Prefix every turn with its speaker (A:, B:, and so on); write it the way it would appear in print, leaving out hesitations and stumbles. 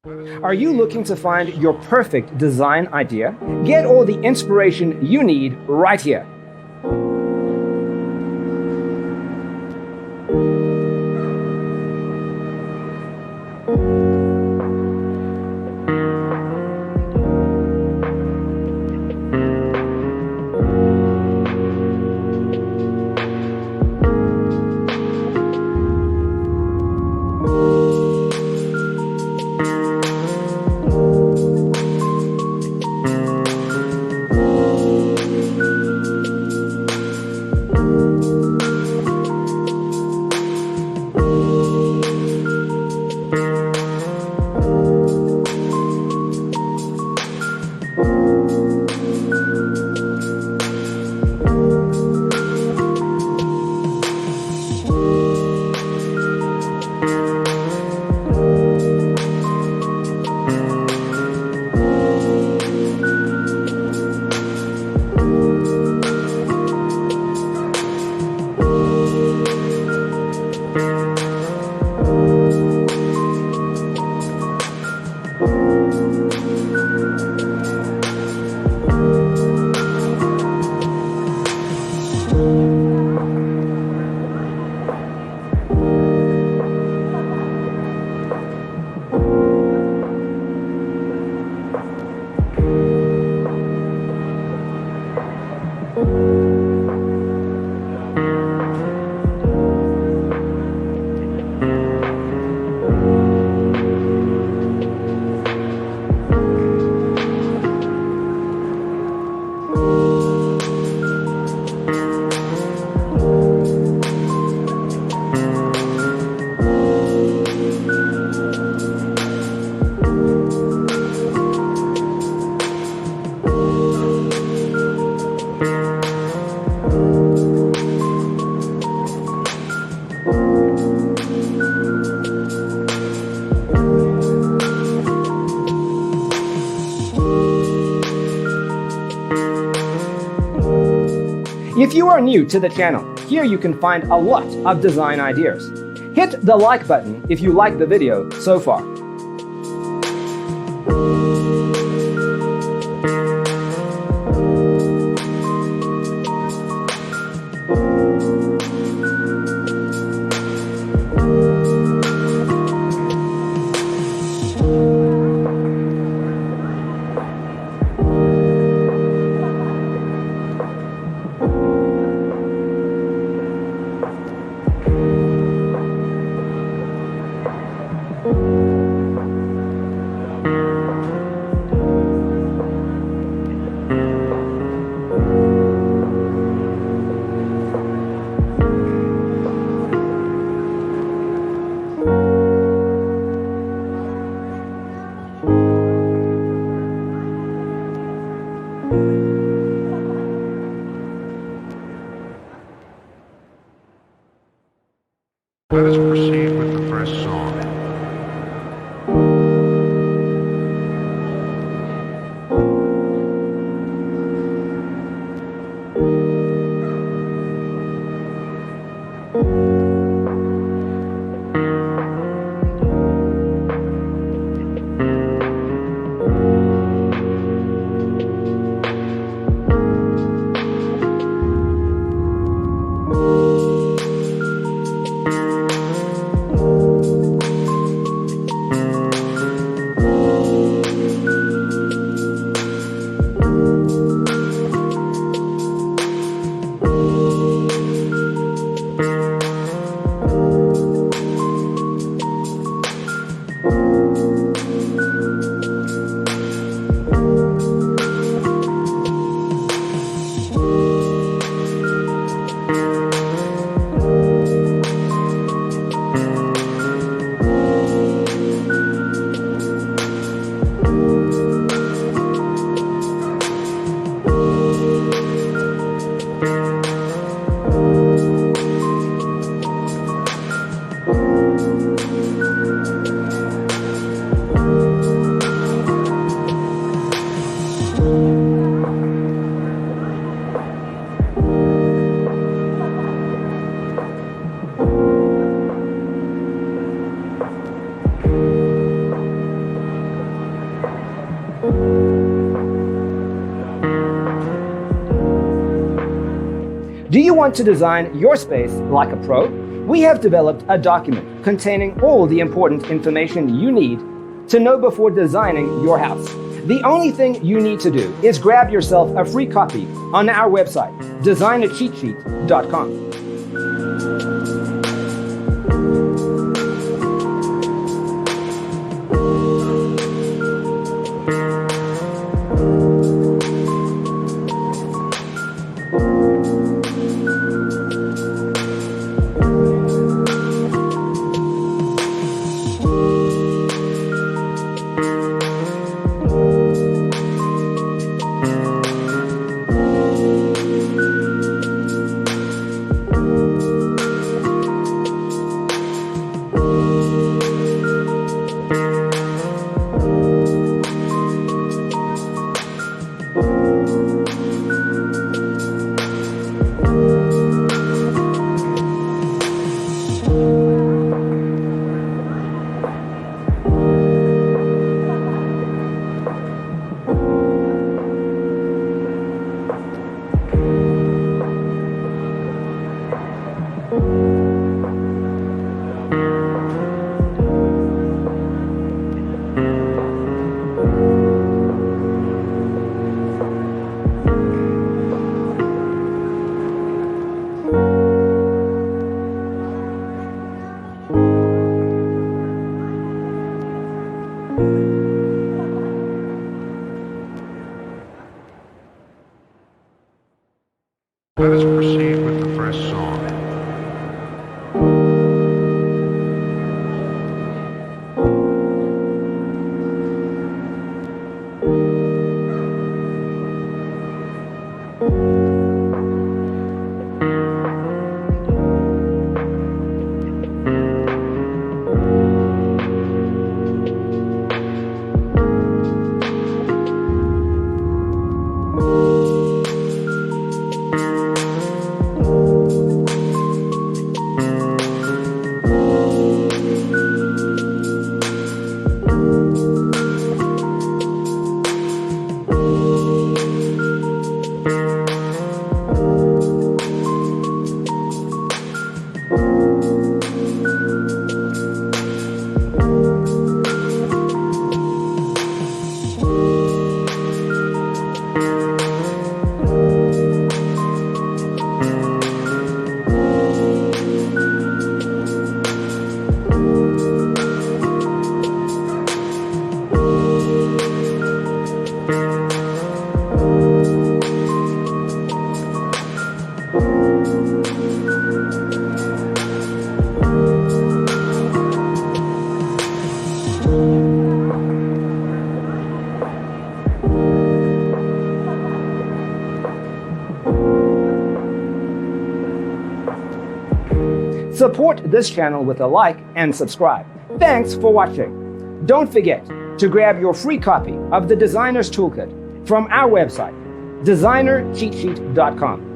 A: Are you looking to find your perfect design idea? Get all the inspiration you need right here. If you are new to the channel, here you can find a lot of design ideas. Hit the like button if you like the video so far.
B: Let us proceed with the first song.
A: Do you want to design your space like a pro? We have developed a document containing all the important information you need to know before designing your house. The only thing you need to do is grab yourself a free copy on our website, designercheatsheet.com.
B: Let us proceed with the first song.
A: Support this channel with a like and subscribe. Thanks for watching. Don't forget to grab your free copy of the Designer's Toolkit from our website, designercheatsheet.com.